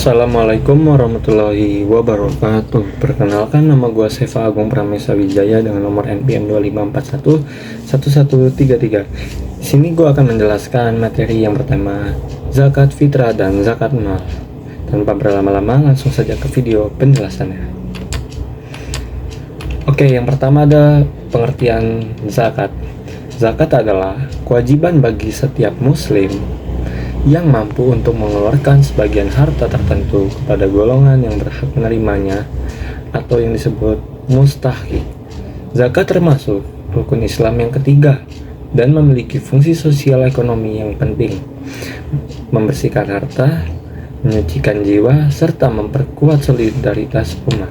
Assalamualaikum warahmatullahi wabarakatuh. Perkenalkan, nama gue Seva Agung Pramesa Wijaya dengan nomor NPM 25411133. Di sini gue akan menjelaskan materi yang pertama, zakat fitrah dan zakat mal. Tanpa berlama-lama, langsung saja ke video penjelasannya. Oke, yang pertama ada pengertian zakat. Zakat adalah kewajiban bagi setiap muslim yang mampu untuk mengeluarkan sebagian harta tertentu kepada golongan yang berhak menerimanya atau yang disebut mustahik. Zakat termasuk rukun Islam yang ketiga dan memiliki fungsi sosial ekonomi yang penting, membersihkan harta, menyucikan jiwa, serta memperkuat solidaritas umat.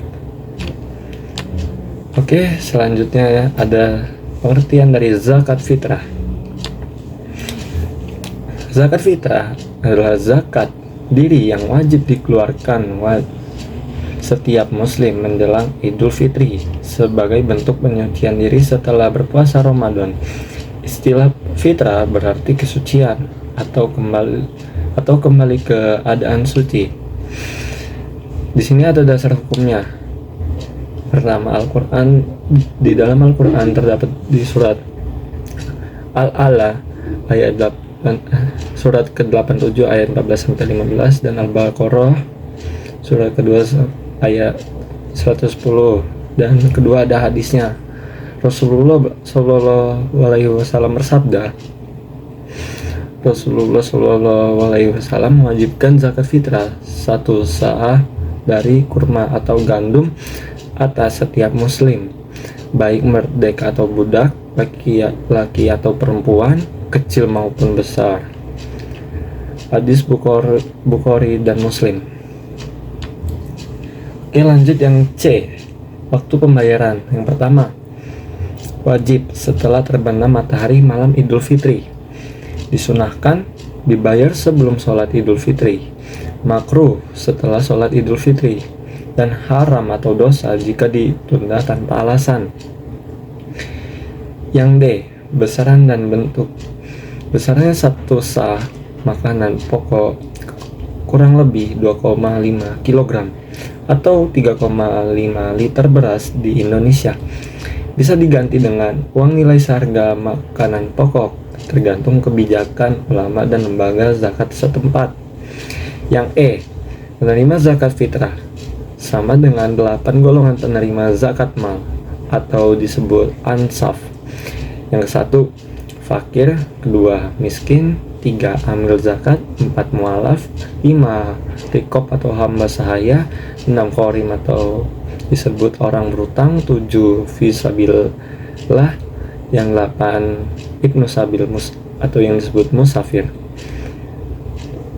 Oke, selanjutnya ada pengertian dari zakat fitrah. Zakat fitrah adalah zakat diri yang wajib dikeluarkan setiap muslim menjelang Idul Fitri sebagai bentuk penyucian diri setelah berpuasa Ramadan. Istilah fitrah berarti kesucian atau kembali ke keadaan suci. Di sini ada dasar hukumnya. Pertama, Al-Qur'an. Di dalam Al-Qur'an terdapat di surat Al-A'la ayat surat ke-87 ayat 14-15 dan Al-Baqarah surat kedua ayat 110, dan kedua ada hadisnya. Rasulullah Shallallahu Alaihi Wasallam bersabda, Rasulullah Shallallahu Alaihi Wasallam mewajibkan zakat fitrah satu sa'ah dari kurma atau gandum atas setiap muslim, baik merdeka atau budak, laki atau perempuan, kecil maupun besar. Hadis Bukhari dan Muslim. Oke, lanjut yang C, waktu pembayaran. Yang pertama, wajib setelah terbenam matahari malam Idul Fitri. Disunahkan dibayar sebelum sholat Idul Fitri. Makruh setelah sholat Idul Fitri, dan haram atau dosa jika ditunda tanpa alasan. Yang D, besaran dan bentuk. Besarnya satu sah makanan pokok kurang lebih 2,5 kg atau 3,5 liter beras di Indonesia bisa diganti dengan uang nilai seharga makanan pokok tergantung kebijakan ulama dan lembaga zakat setempat. Yang E, penerima zakat fitrah sama dengan 8 golongan penerima zakat mal atau disebut ansaf. Yang ke-1 fakir, kedua miskin, 3 amil zakat, 4 mualaf, 5 rikob atau hamba sahaya, 6 qorim atau disebut orang berutang, 7 fisabilillah, yang 8 ibnu sabil atau yang disebut musafir.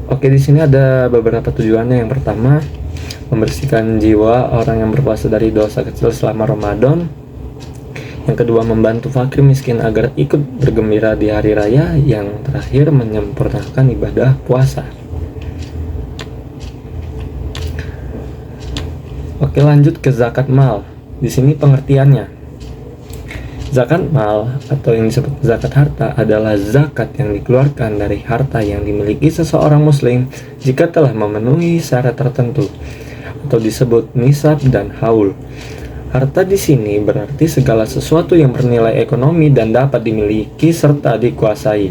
Oke, di sini ada beberapa tujuannya. Yang pertama, membersihkan jiwa orang yang berpuasa dari dosa kecil selama Ramadan. Yang kedua, membantu fakir miskin agar ikut bergembira di hari raya. Yang terakhir, menyempurnakan ibadah puasa. Oke, lanjut ke zakat mal. Di sini pengertiannya. Zakat mal atau yang disebut zakat harta adalah zakat yang dikeluarkan dari harta yang dimiliki seseorang muslim jika telah memenuhi syarat tertentu atau disebut nisab dan haul. Harta di sini berarti segala sesuatu yang bernilai ekonomi dan dapat dimiliki serta dikuasai.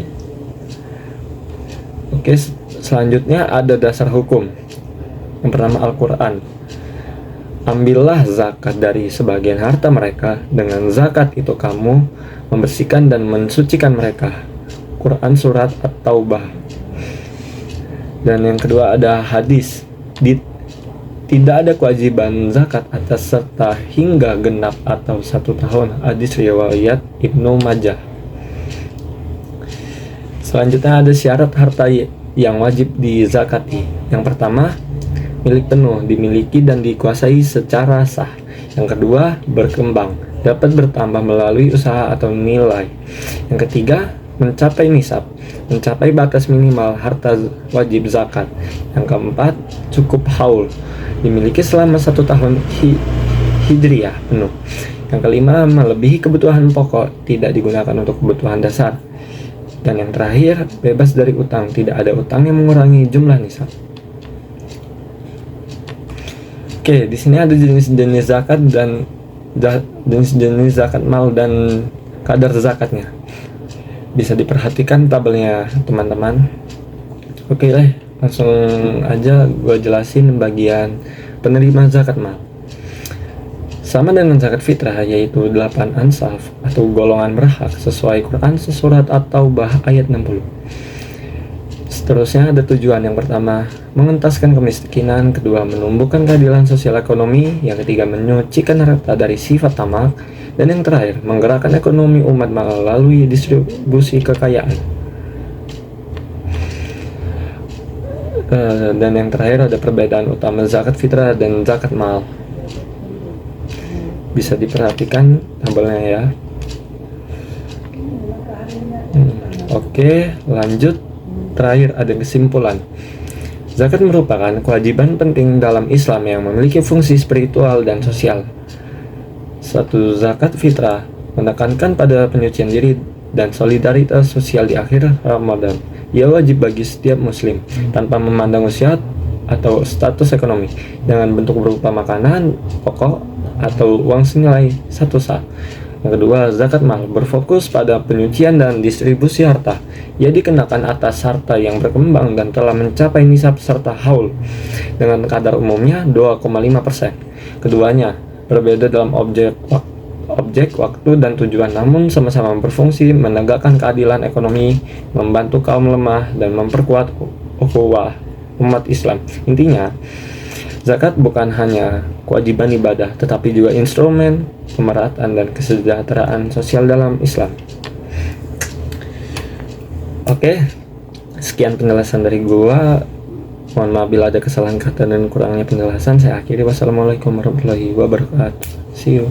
Oke, selanjutnya ada dasar hukum. Yang pertama, Al-Quran. Ambillah zakat dari sebagian harta mereka, dengan zakat itu kamu membersihkan dan mensucikan mereka. Quran surat At-Taubah. Dan yang kedua ada hadis. Tidak ada kewajiban zakat atas serta hingga genap atau 1 tahun. Hadis riwayat Ibnu Majah. Selanjutnya ada syarat harta yang wajib dizakati. Yang pertama, milik penuh, dimiliki dan dikuasai secara sah. Yang kedua, berkembang, dapat bertambah melalui usaha atau nilai. Yang ketiga, mencapai nisab, mencapai batas minimal harta wajib zakat. Yang keempat, cukup haul, dimiliki selama 1 tahun hijriah penuh. Yang kelima, melebihi kebutuhan pokok, tidak digunakan untuk kebutuhan dasar. Dan yang terakhir, bebas dari utang, tidak ada utang yang mengurangi jumlah nisab. Oke, di sini ada jenis-jenis zakat dan jenis-jenis zakat mal dan kadar zakatnya. Bisa diperhatikan tabelnya teman-teman. Oke lah, langsung aja gue jelasin bagian penerima zakat mal. Sama dengan zakat fitrah, yaitu 8 ansaf atau golongan berhak sesuai Quran sesurat At-Taubah ayat 60. Seterusnya ada tujuan. Yang pertama, mengentaskan kemiskinan. Kedua, menumbuhkan keadilan sosial ekonomi. Yang ketiga, menyucikan harta dari sifat tamak. Dan yang terakhir, menggerakkan ekonomi umat melalui distribusi kekayaan. Dan yang terakhir ada perbedaan utama zakat fitrah dan zakat mal. Bisa diperhatikan tabelnya ya. Oke, lanjut. Terakhir ada kesimpulan. Zakat merupakan kewajiban penting dalam Islam yang memiliki fungsi spiritual dan sosial. Satu, zakat fitrah menekankan pada penyucian diri dan solidaritas sosial di akhir Ramadan. Ia wajib bagi setiap muslim tanpa memandang usia atau status ekonomi, dengan bentuk berupa makanan pokok atau uang senilai 1 sa. Yang kedua, zakat mal berfokus pada penyucian dan distribusi harta. Ia dikenakan atas harta yang berkembang dan telah mencapai nisab serta haul dengan kadar umumnya 2,5%. Keduanya berbeda dalam objek, waktu, dan tujuan, namun sama-sama berfungsi menegakkan keadilan ekonomi, membantu kaum lemah, dan memperkuat ukhuwah umat Islam. Intinya, zakat bukan hanya kewajiban ibadah, tetapi juga instrumen pemerataan dan kesejahteraan sosial dalam Islam. Oke, sekian penjelasan dari gua. Mohon maaf bila ada kesalahan kata dan kurangnya penjelasan. Saya akhiri. Wassalamualaikum warahmatullahi wabarakatuh. See you.